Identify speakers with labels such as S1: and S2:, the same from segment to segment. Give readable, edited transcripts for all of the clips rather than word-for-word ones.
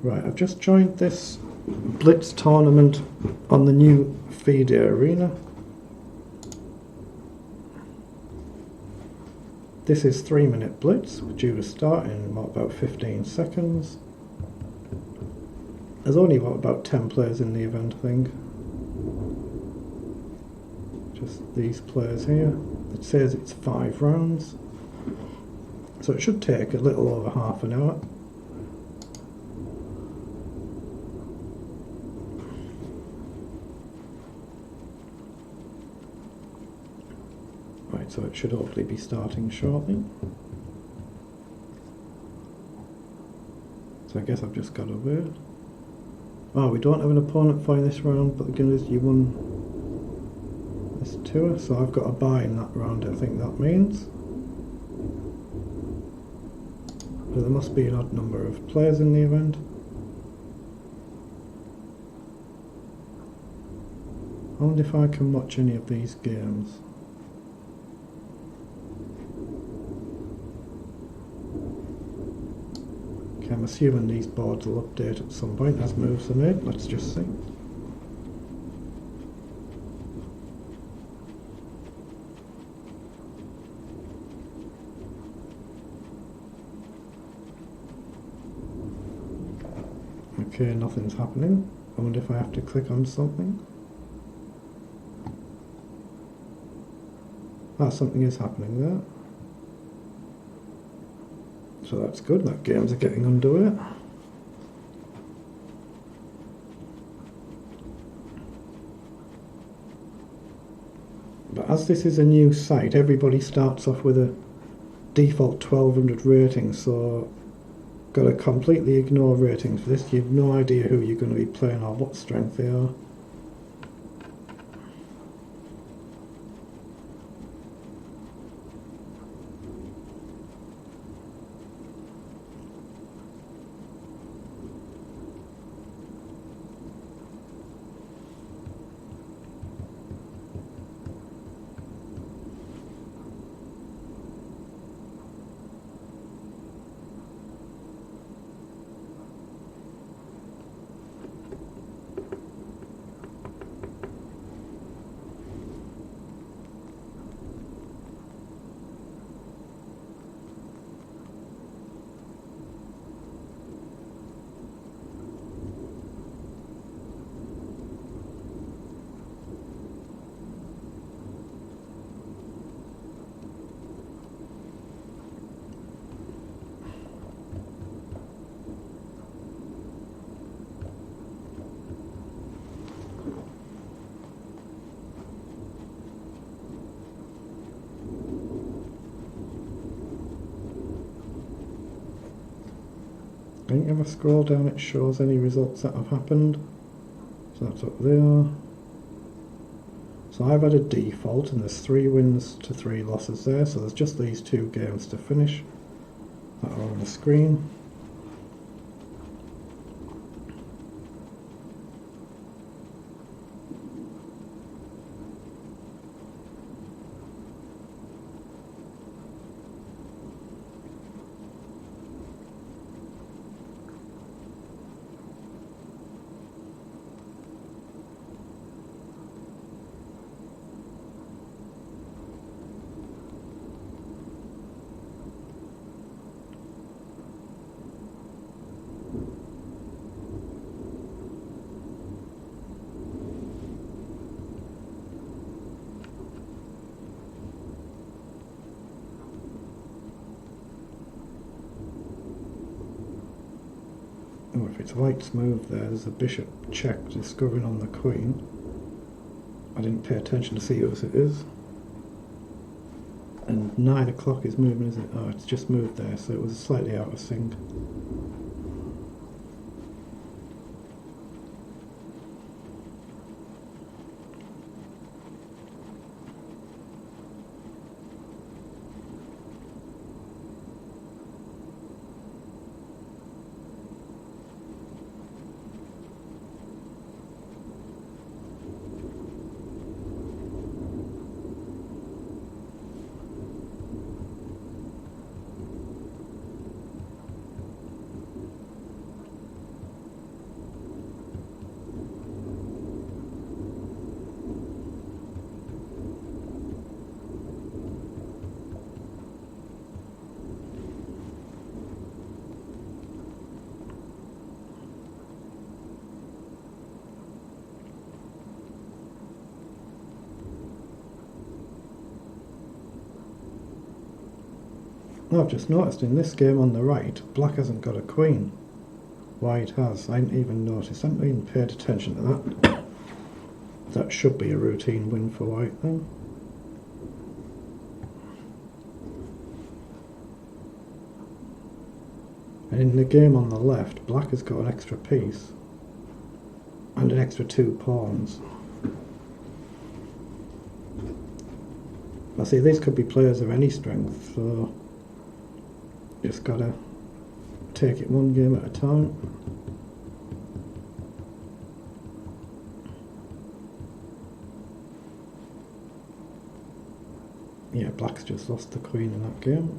S1: Right, I've just joined this Blitz tournament on the new Fide Arena. This is 3-minute Blitz, due to start in about 15 seconds. There's only about 10 players in the event, I think. Just these players here. It says it's 5 rounds, so it should take a little over half an hour. Right, so it should hopefully be starting shortly. So I guess I've just got to wait. Oh, we don't have an opponent for this round, but the good news, you won this tour, so I've got a bye in that round, I think that means. But there must be an odd number of players in the event. I wonder if I can watch any of these games. Okay, I'm assuming these boards will update at some point as moves are made. Let's just see. Okay, nothing's happening. I wonder if I have to click on something. Ah, something is happening there. So that's good, that games are getting underway. But as this is a new site, everybody starts off with a default 1200 rating, so got to completely ignore ratings for this. You've no idea who you're going to be playing or what strength they are. I think if I scroll down it shows any results that have happened. So that's up there. So I've had a default and there's 3 wins to 3 losses there, so there's just these 2 games to finish that are on the screen. Oh, if it's white's move there's a bishop check discovering on the queen. I didn't pay attention to see whose it is. And 9 o'clock is moving, is it? Oh, it's just moved there, so it was slightly out of sync. I've just noticed in this game on the right, black hasn't got a queen. White has. I didn't even notice. I haven't even paid attention to that. That should be a routine win for white then. And in the game on the left, black has got an extra piece and an extra 2 pawns. I see these could be players of any strength, so just gotta take it one game at a time. Yeah, black's just lost the queen in that game.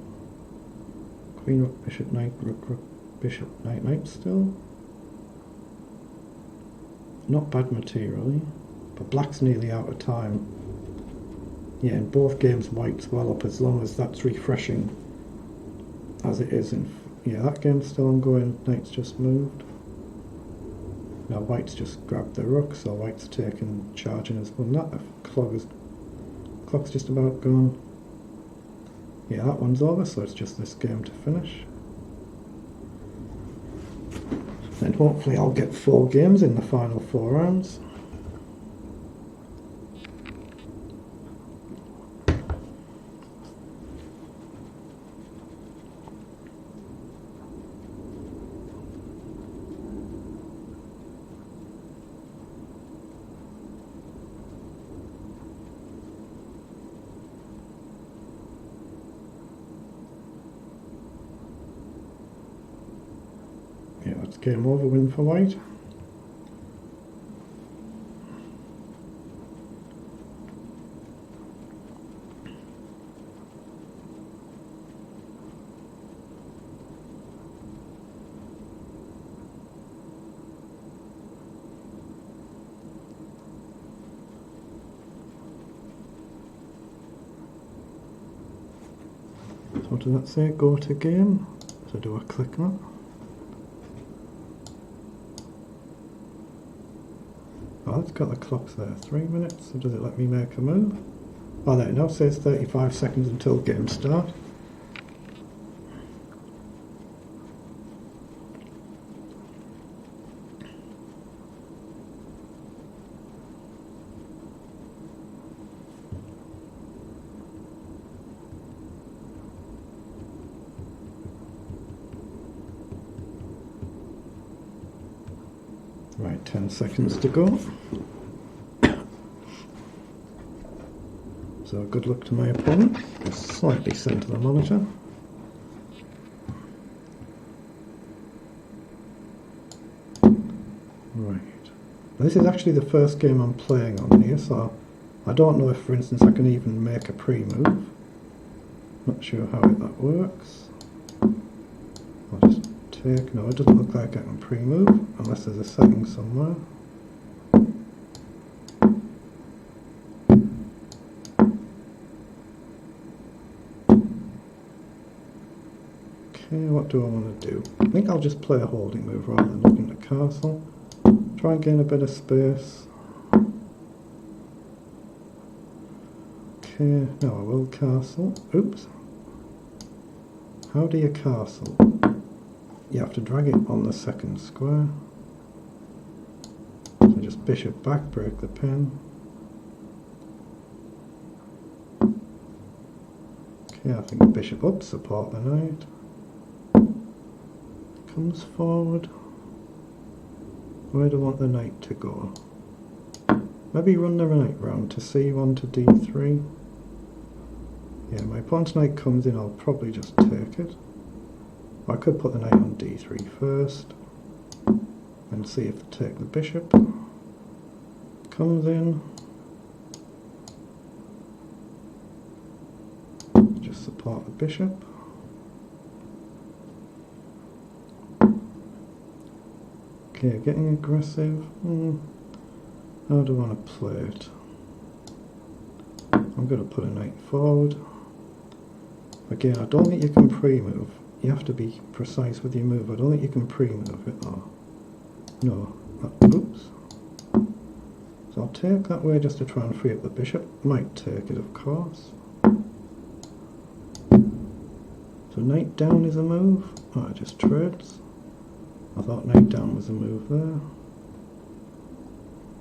S1: Queen, rook, bishop, knight, rook, rook, bishop, knight, knight still. Not bad materially, but black's nearly out of time. Yeah, in both games white's well up as long as that's refreshing as it is in... Yeah, that game's still ongoing, knight's just moved. Now white's just grabbed the rook, so white's taken charge and has won that. The clock's just about gone. Yeah, that one's over, so it's just this game to finish. And hopefully I'll get 4 games in the final 4 rounds. Yeah, that's game over, win for white. So what does that say? Go to game. So do I click that? Oh, it's got the clocks there. 3 minutes. So does it let me make a move? Oh, there it now says 35 seconds until game start. Right, 10 seconds to go. So good luck to my opponent. Just slightly centre the monitor. Right. This is actually the first game I'm playing on here, so I don't know if, for instance, I can even make a pre-move. Not sure how that works. I'll just take... No, it doesn't look like I can pre-move, unless there's a setting somewhere. Okay, what do I want to do? I think I'll just play a holding move rather than looking at castle. Try and gain a bit of space. Okay, now I will castle. Oops. How do you castle? You have to drag it on the second square. So just bishop back, break the pin. Okay, I think bishop up, support the knight. Comes forward. Where do I want the knight to go? Maybe run the knight round to c1 to d3. Yeah, my opponent's knight comes in, I'll probably just take it. I could put the knight on d3 first and see if they take the bishop. Comes in. Just support the bishop. Okay, getting aggressive. How do I want to play it? I'm going to put a knight forward. Again, I don't think you can pre-move. You have to be precise with your move. I don't think you can pre-move it. Oh, no. Oops. So I'll take that way just to try and free up the bishop. Might take it, of course. So knight down is a move. Oh, it just trades. I thought knight down was a move there.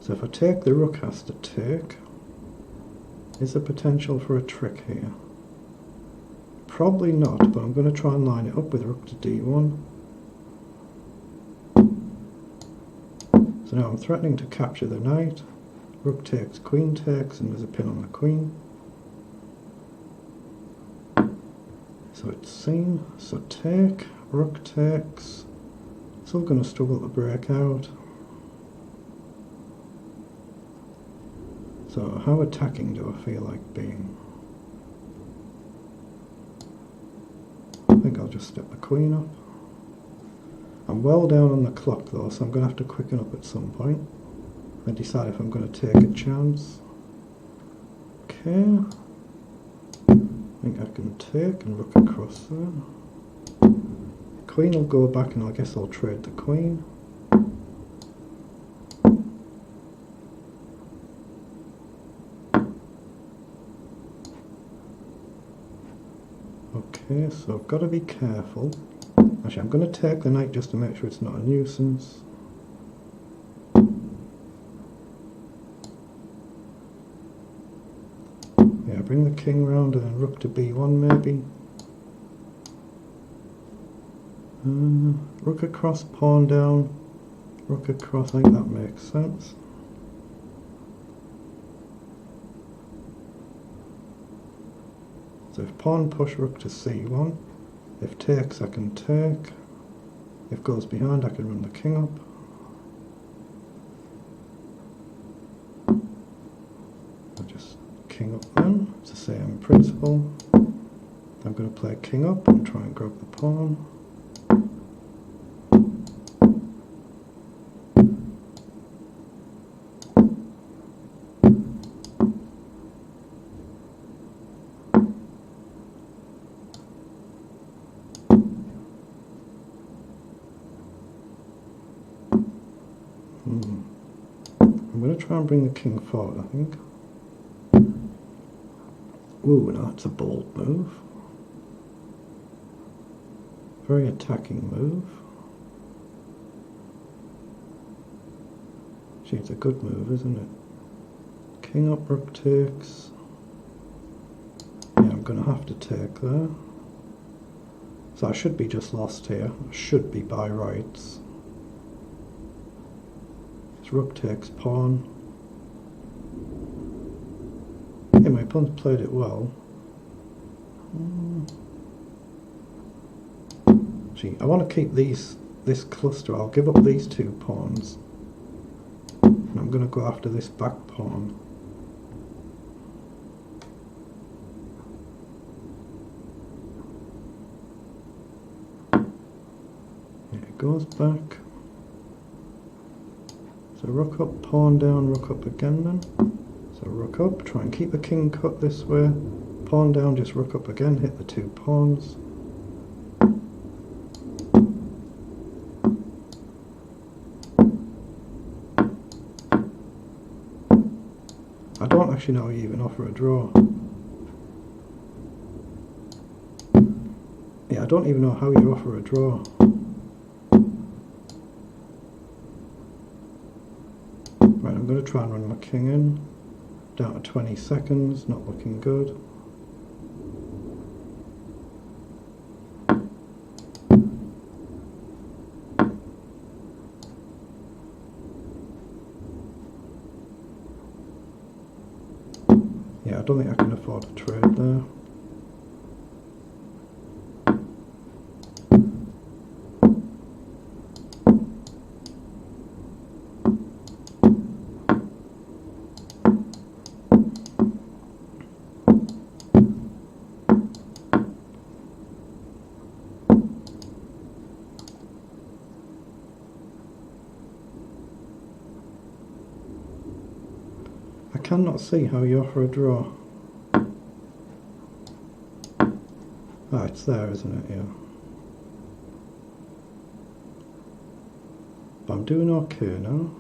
S1: So if I take, the rook has to take. Is there potential for a trick here? Probably not, but I'm going to try and line it up with rook to d1. So now I'm threatening to capture the knight. Rook takes, queen takes, and there's a pin on the queen. So it's seen. So take, rook takes. Still going to struggle to break out. So how attacking do I feel like being? I think I'll just step the queen up. I'm well down on the clock though, so I'm going to have to quicken up at some point. I decide if I'm going to take a chance. Okay. I think I can take and rook across there. Queen will go back and I guess I'll trade the queen. Okay, so I've got to be careful. Actually, I'm going to take the knight just to make sure it's not a nuisance. Yeah, bring the king round and then rook to b1 maybe. Rook across, pawn down, rook across, I think that makes sense. So if pawn push, rook to c1. If takes, I can take. If goes behind, I can run the king up. I'll just king up then. It's the same principle. I'm going to play king up and try and grab the pawn. I'm going to try and bring the king forward, I think. Ooh, no, that's a bold move. Very attacking move. Gee, it's a good move, isn't it? King up, rook takes. Yeah, I'm going to have to take there. So I should be just lost here. I should be by rights. Rook takes pawn. Yeah, my opponent played it well. Gee, I want to keep this cluster. I'll give up these two pawns. And I'm going to go after this back pawn. Yeah, it goes back. So rook up, pawn down, rook up again then. So rook up, try and keep the king cut this way. Pawn down, just rook up again, hit the two pawns. I don't actually know how you even offer a draw. Yeah, I don't even know how you offer a draw. Right, I'm going to try and run my king in. Down to 20 seconds, not looking good. Yeah, I don't think I can afford to trade there. I cannot see how you offer a draw. Ah, it's there, isn't it? Yeah. But I'm doing okay now.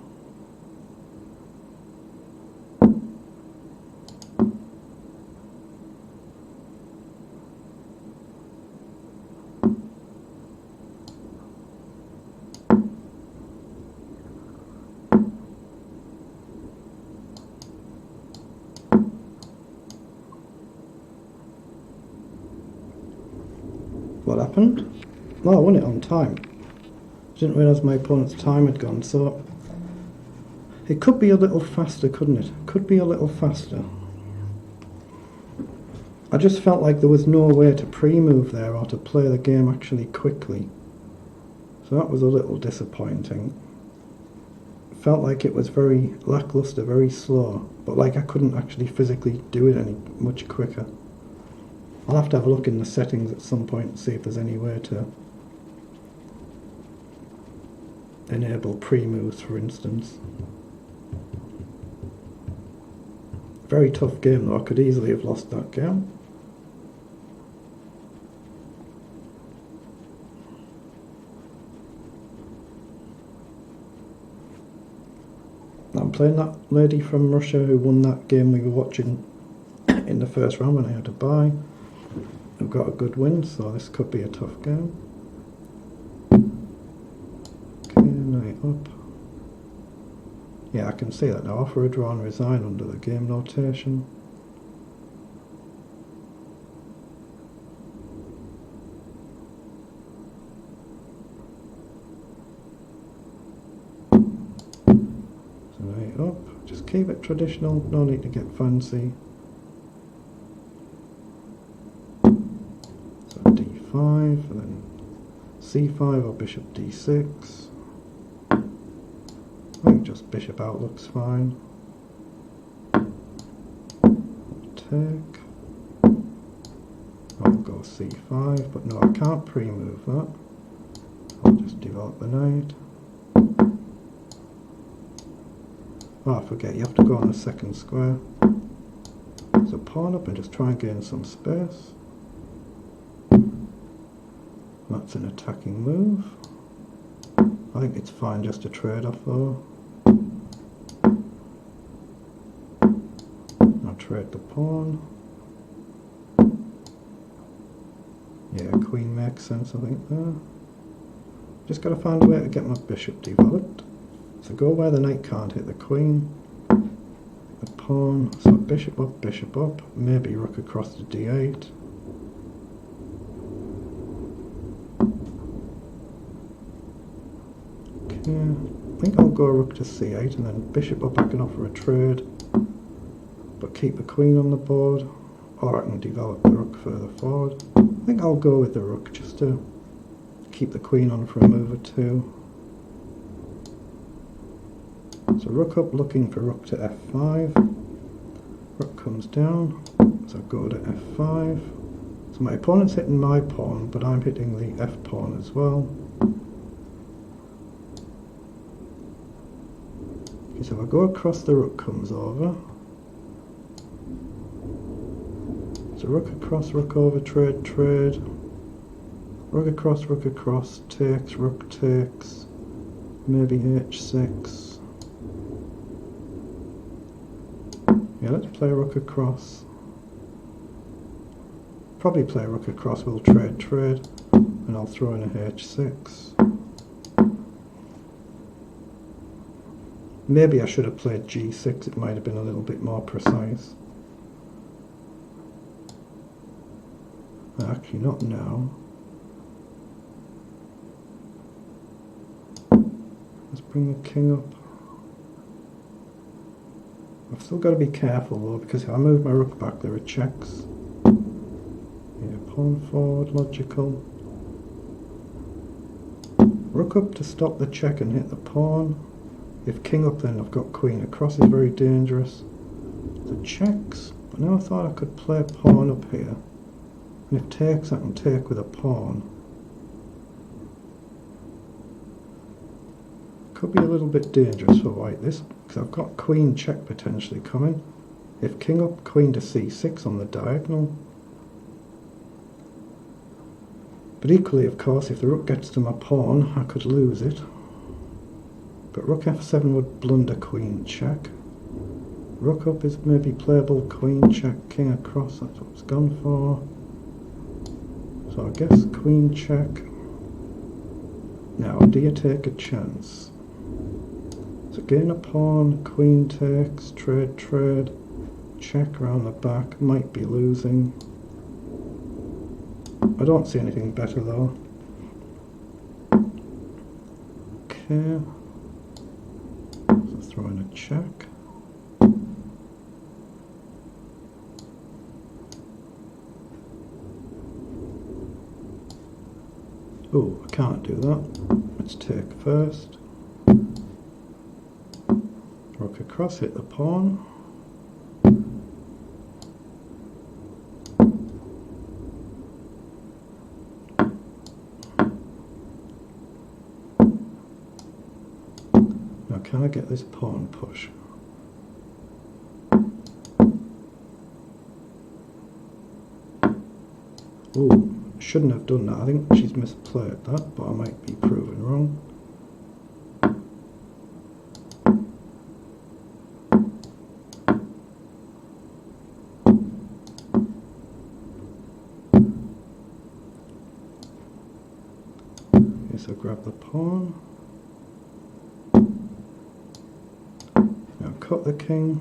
S1: happened? Oh, I won it on time. Didn't realise my opponent's time had gone, so it could be a little faster, couldn't it? Could be a little faster. I just felt like there was no way to pre-move there or to play the game actually quickly. So that was a little disappointing. Felt like it was very lackluster, very slow, but like I couldn't actually physically do it any much quicker. I'll have to have a look in the settings at some point and see if there's any way to enable pre-moves, for instance. Very tough game though, I could easily have lost that game. I'm playing that lady from Russia who won that game we were watching in the first round when I had to buy. I've got a good win, so this could be a tough game. Okay, knight up. Yeah, I can see that now. Offer a draw and resign under the game notation. Up, just keep it traditional, no need to get fancy. So d5, and then c5 or bishop d6. I think just bishop out looks fine. Take. I'll go c5, but no, I can't pre-move that. I'll just develop the knight. Oh, I forget, you have to go on the second square. So pawn up and just try and gain some space. That's an attacking move. I think it's fine just to trade off though. I'll trade the pawn. Yeah, queen makes sense I think there. Just gotta find a way to get my bishop developed. So go where the knight can't hit the queen, the pawn, so bishop up, maybe rook across to d8. Okay, I think I'll go rook to c8 and then bishop up I can offer a trade, but keep the queen on the board, or I can develop the rook further forward. I think I'll go with the rook just to keep the queen on for a move or two. So rook up looking for rook to f5, rook comes down, so go to f5, so my opponent's hitting my pawn but I'm hitting the f pawn as well. Okay, so if I go across the rook comes over, so rook across, rook over, trade, trade, rook across, takes, rook takes, maybe h6. Yeah, let's play rook across. Probably play rook across, we'll trade, trade, and I'll throw in a h6. Maybe I should have played g6, it might have been a little bit more precise. Actually, not now. Let's bring the king up. I've still got to be careful though, because if I move my rook back there are checks. Yeah, pawn forward, logical. Rook up to stop the check and hit the pawn. If king up then I've got queen across is very dangerous. The checks, but now I thought I could play pawn up here. And if takes I can take with a pawn. Could be a little bit dangerous for white this, because I've got queen check potentially coming. If king up, queen to c6 on the diagonal. But equally of course if the rook gets to my pawn I could lose it. But rook f7 would blunder queen check. Rook up is maybe playable, queen check, king across, that's what it's gone for. So I guess queen check. Now do you take a chance? So gain a pawn, queen takes, trade, trade, check round the back, might be losing. I don't see anything better though. Okay. So throw in a check. Oh, I can't do that. Let's take first. Rook across, hit the pawn. Now can I get this pawn push? Oh, shouldn't have done that. I think she's misplayed that, but I might be proven wrong. Okay, so grab the pawn. Now cut the king.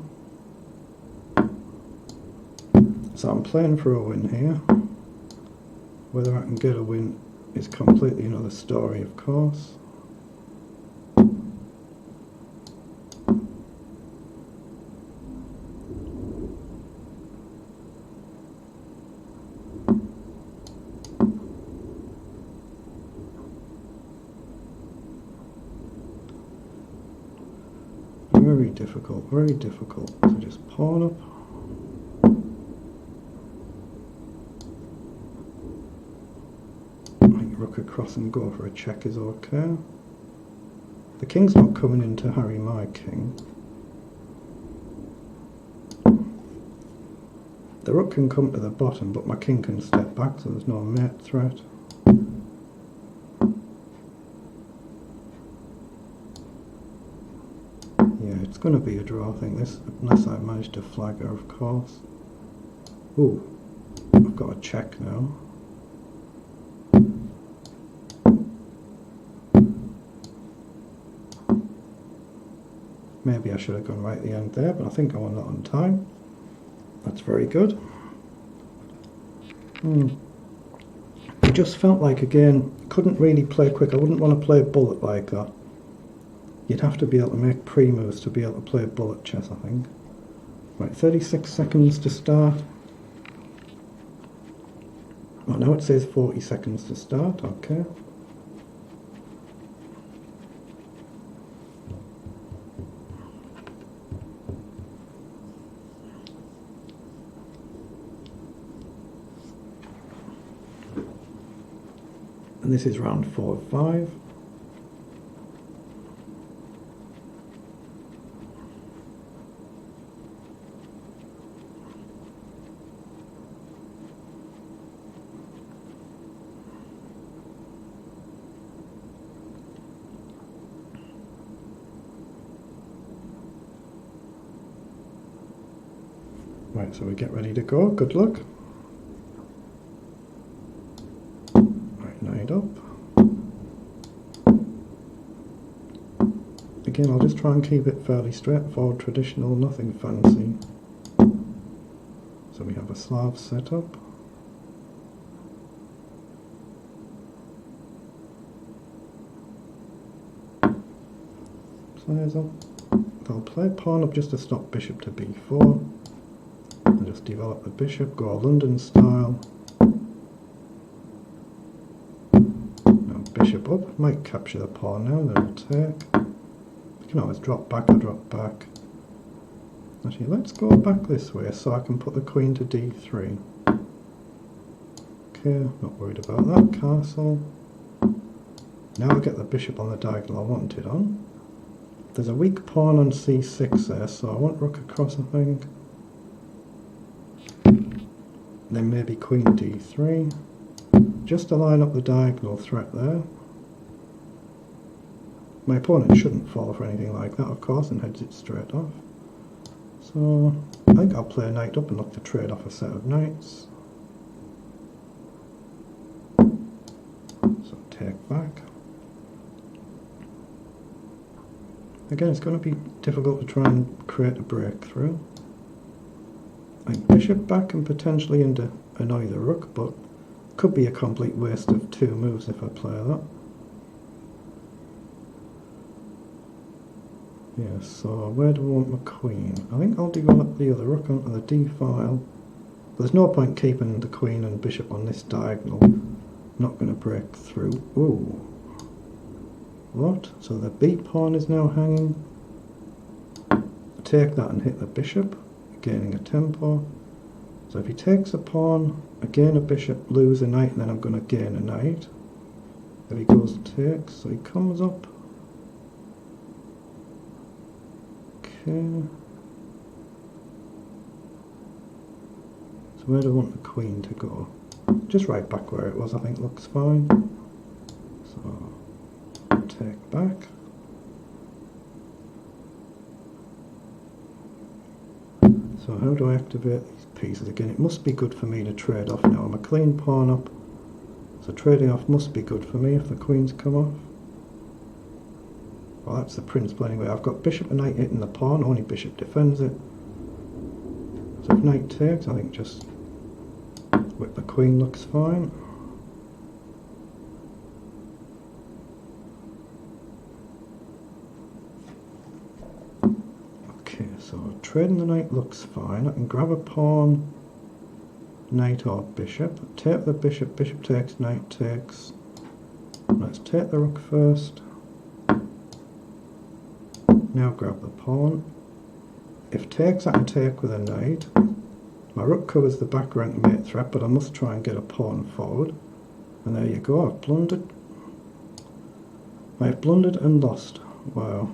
S1: So I'm playing for a win here. Whether I can get a win is completely another story, of course. Very difficult to just pawn up. Rook across and go for a check is okay. The king's not coming in to harry my king. The rook can come to the bottom, but my king can step back, so there's no mate threat. Yeah, it's going to be a draw, I think, this, unless I manage to flag her, of course. Ooh, I've got a check now. Maybe I should have gone right at the end there, but I think I won that on time. That's very good. It just felt like, again, couldn't really play quick. I wouldn't want to play bullet like that. You'd have to be able to make pre-moves to be able to play bullet chess, I think. Right, 36 seconds to start. Oh, now it says 40 seconds to start, okay. And this is round 4 of 5. Right, so we get ready to go. Good luck. Knight up. Again, I'll just try and keep it fairly straightforward, traditional, nothing fancy. So we have a Slav setup. Players up. I'll play pawn up just to stop bishop to b4. And just develop the bishop, go London style. Bishop up, might capture the pawn now, then we'll take. You can always drop back or drop back. Actually, let's go back this way so I can put the queen to d3. Okay, not worried about that. Castle. Now I get the bishop on the diagonal I want it on. There's a weak pawn on c6 there, so I want rook across, I think. Then maybe queen d3. Just to line up the diagonal threat there. My opponent shouldn't fall for anything like that, of course, and heads it straight off. So I think I'll play a knight up and look to trade off a set of knights. So take back. Again, it's going to be difficult to try and create a breakthrough. I think bishop back and potentially into annoy the rook, but Could be a complete waste of 2 moves if I play that. Yeah, so where do I want my queen? I think I'll develop the other rook onto the d file. But there's no point keeping the queen and bishop on this diagonal. Not going to break through. Ooh. What? So the b pawn is now hanging. Take that and hit the bishop, gaining a tempo. So if he takes a pawn, I gain a bishop, lose a knight, and then I'm going to gain a knight. If he goes takes, so he comes up. Okay. So where do I want the queen to go? Just right back where it was, I think looks fine. So take back. So how do I activate these pieces again? It must be good for me to trade off now. I'm a clean pawn up, so trading off must be good for me if the queens come off. Well, that's the principle anyway. I've got bishop and knight hitting the pawn, only bishop defends it. So if knight takes, I think just with the queen looks fine. So trading the knight looks fine. I can grab a pawn, knight or bishop. Take the bishop, bishop takes, knight takes. Let's take the rook first. Now grab the pawn. If takes, I can take with a knight. My rook covers the back rank mate threat, but I must try and get a pawn forward. And there you go, I've blundered. I've blundered and lost. Wow.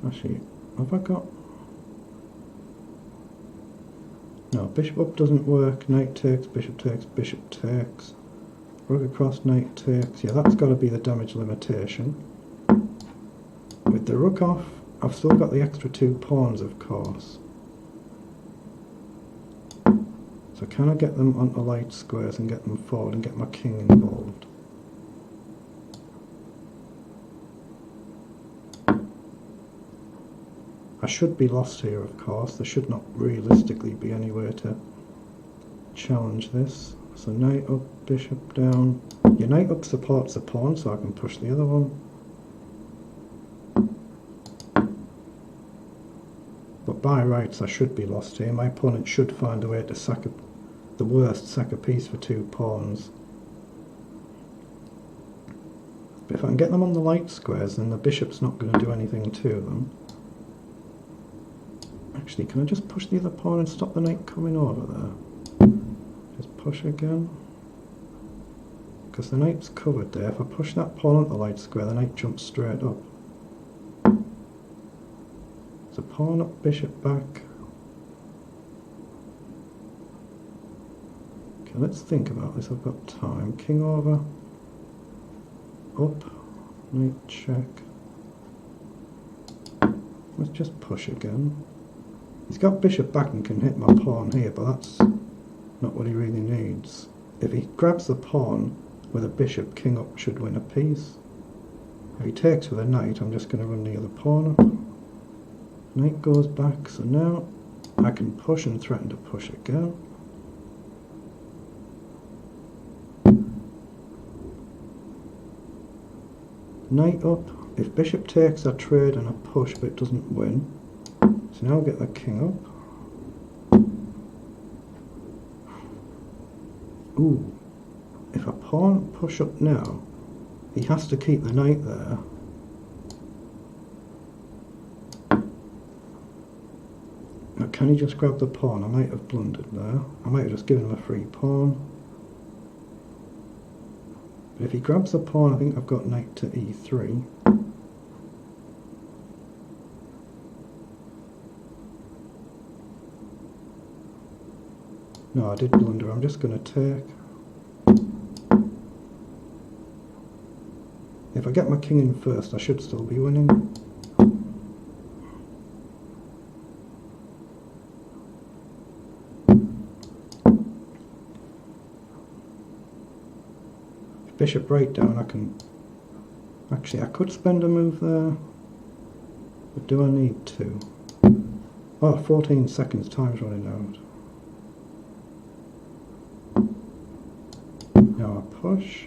S1: Actually, have I got... No, bishop up doesn't work. Knight takes, bishop takes, bishop takes. Rook across, knight takes. Yeah, that's got to be the damage limitation. With the rook off, I've still got the extra 2 pawns, of course. So can I get them onto light squares and get them forward and get my king involved? I should be lost here, of course. There should not realistically be any way to challenge this. So knight up, bishop down. Your knight up supports the pawn, so I can push the other one. But by rights, I should be lost here. My opponent should find a way to sack the worst, sack a piece for 2 pawns. But if I can get them on the light squares, then the bishop's not going to do anything to them. Actually, can I just push the other pawn and stop the knight coming over there? Just push again. Because the knight's covered there. If I push that pawn onto the light square, the knight jumps straight up. So pawn up, bishop back. Okay, let's think about this. I've got time. King over. Up. Knight check. Let's just push again. He's got bishop back and can hit my pawn here, but that's not what he really needs. If he grabs the pawn with a bishop, king up should win a piece. If he takes with a knight, I'm just going to run the other pawn up. Knight goes back, so now I can push and threaten to push again. Knight up. If bishop takes, I trade and I push, but it doesn't win. So now I'll get the king up. Ooh. If a pawn push up now, he has to keep the knight there. Now can he just grab the pawn? I might have blundered there. I might have just given him a free pawn. But if he grabs the pawn, I think I've got knight to e3. No, I did blunder. I'm just going to take. If I get my king in first, I should still be winning. If bishop right down, I can... Actually, I could spend a move there. But do I need to? Oh, 14 seconds. Time's running out. Now I push.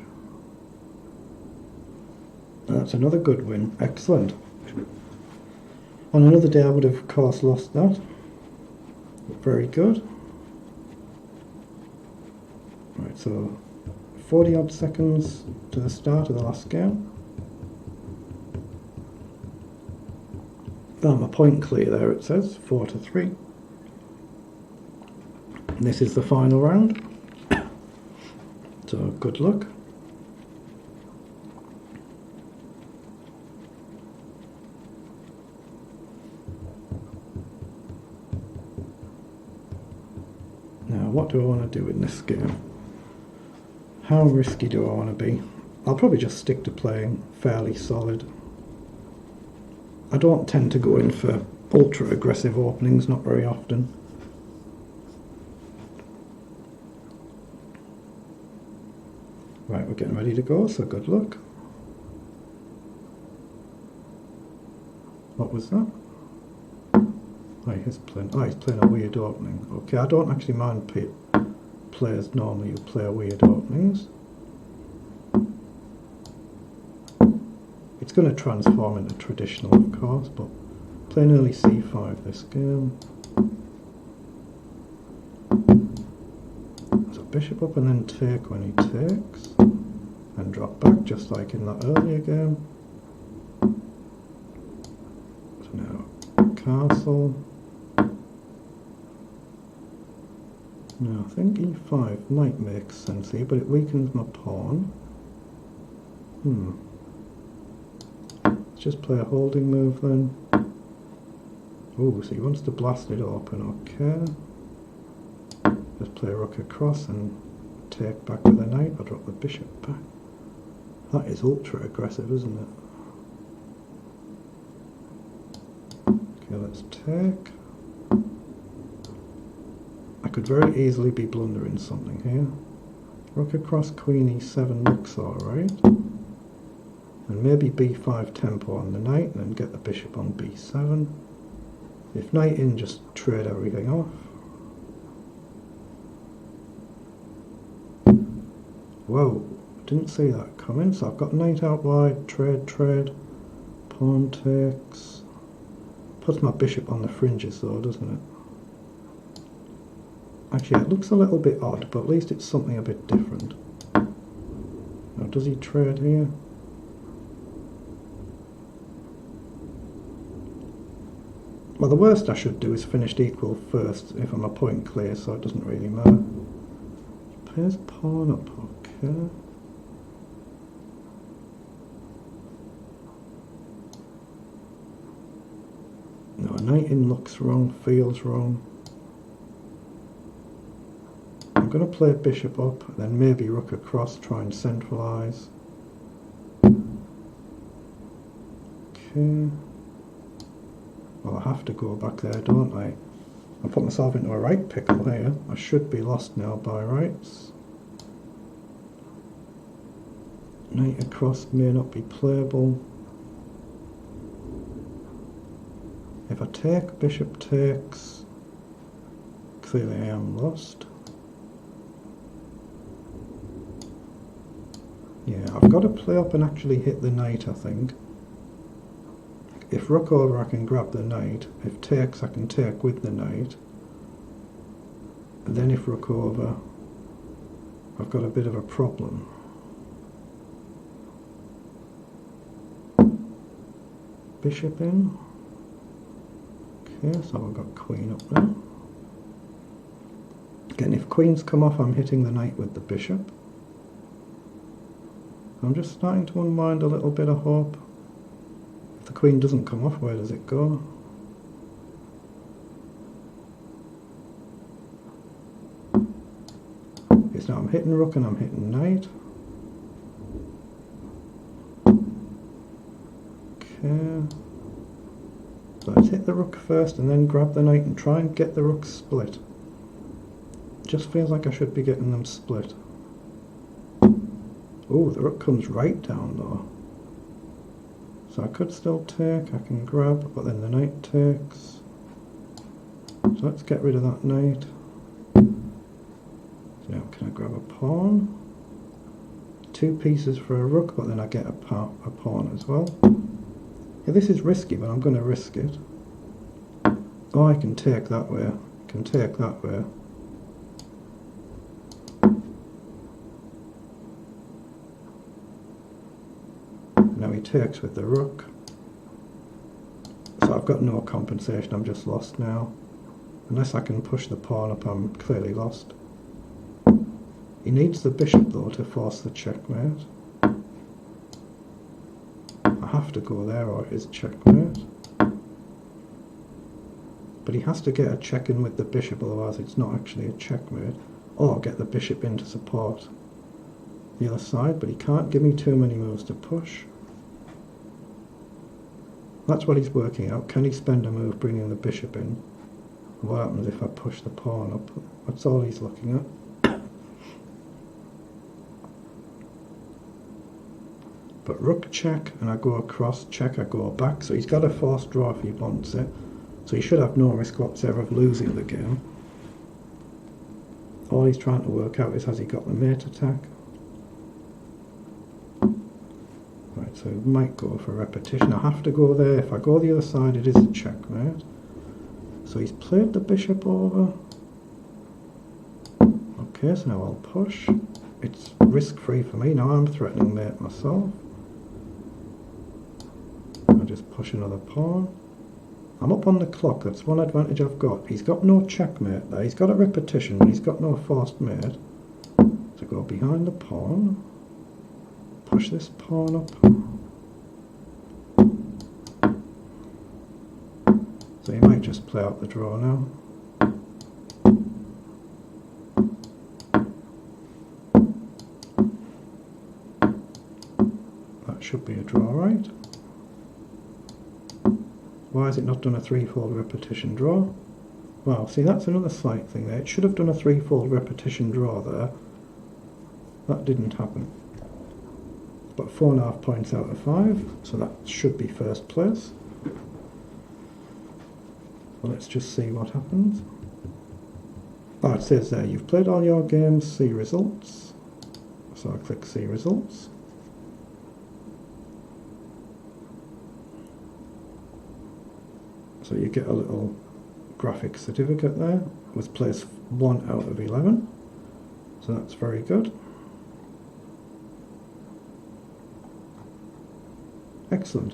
S1: That's another good win. Excellent. On another day I would have of course lost that. Very good. Right, so 40 odd seconds to the start of the last game. Oh, my point clear there, it says 4-3. This is the final round. So good luck. Now, what do I want to do in this game? How risky do I want to be? I'll probably just stick to playing fairly solid. I don't tend to go in for ultra aggressive openings, not very often. Right, we're getting ready to go, so good luck. What was that? Oh, he's playing a weird opening. Okay, I don't actually mind players normally who play weird openings. It's going to transform into traditional, of course, but playing early c5 this game. There's a bishop up and then take when he takes, and drop back just like in that earlier game. So now castle. Now I think e5 might make sense here, but it weakens my pawn. Let's just play a holding move then. Oh, so he wants to blast it open, okay. Just play rook across and take back with the knight, or drop the bishop back. That is ultra aggressive, isn't it? Okay, let's take. I could very easily be blundering something here. Rook across queen e7 looks alright. And maybe b5 tempo on the knight and then get the bishop on b7. If knight in, just trade everything off. Whoa, didn't see that coming. So I've got knight out wide, trade, pawn takes. Puts my bishop on the fringes though, doesn't it? Actually, it looks a little bit odd, but at least it's something a bit different. Now, does he trade here? Well, the worst I should do is finished equal first if I'm a point clear, so it doesn't really matter. Plays pawn up, okay. No, knight in looks wrong, feels wrong. I'm going to play bishop up, then maybe rook across, try and centralise. Okay. Well, I have to go back there, don't I? I put myself into a right pickle here. I should be lost now by rights. Knight across may not be playable. If I take, bishop takes. Clearly I am lost. Yeah, I've got to play up and actually hit the knight, I think. If rook over, I can grab the knight. If takes, I can take with the knight. And then if rook over, I've got a bit of a problem. Bishop in. Okay, so I've got queen up now. Again, if queens come off, I'm hitting the knight with the bishop. I'm just starting to unwind a little bit of hope. If the queen doesn't come off, where does it go? It's now I'm hitting rook and I'm hitting knight. Okay. So let's hit the rook first and then grab the knight and try and get the rooks split. Just feels like I should be getting them split. Oh, the rook comes right down though. So I could still take, I can grab, but then the knight takes. So let's get rid of that knight. So now can I grab a pawn? 2 pieces for a rook, but then I get a pawn as well. Yeah, this is risky, but I'm going to risk it. Oh, I can take that way. I can take that way. Now he takes with the rook. So I've got no compensation, I'm just lost now. Unless I can push the pawn up, I'm clearly lost. He needs the bishop though to force the checkmate. I have to go there or it is checkmate. But he has to get a check in with the bishop, otherwise it's not actually a checkmate. Or get the bishop in to support the other side, but he can't give me too many moves to push. That's what he's working out. Can he spend a move bringing the bishop in? What happens if I push the pawn up? That's all he's looking at. But rook check, and I go across, check, I go back. So he's got a forced draw if he wants it. So he should have no risk whatsoever of losing the game. All he's trying to work out is has he got the mate attack. Right, so he might go for repetition. I have to go there. If I go the other side, it is a checkmate. So he's played the bishop over. Okay, so now I'll push. It's risk-free for me. Now I'm threatening mate myself. I'll just push another pawn. I'm up on the clock. That's one advantage I've got. He's got no checkmate there. He's got a repetition, but he's got no forced mate. So go behind the pawn. Push this pawn up. So you might just play out the draw now. That should be a draw, right? Why has it not done a threefold repetition draw? Well, see, that's another slight thing there. It should have done a threefold repetition draw there. That didn't happen. But 4.5 points out of 5, so that should be first place. Well, let's just see what happens. Oh, it says there, you've played all your games, see results. So I click see results. So you get a little graphic certificate there. It was placed 1 out of 11. So that's very good. Excellent.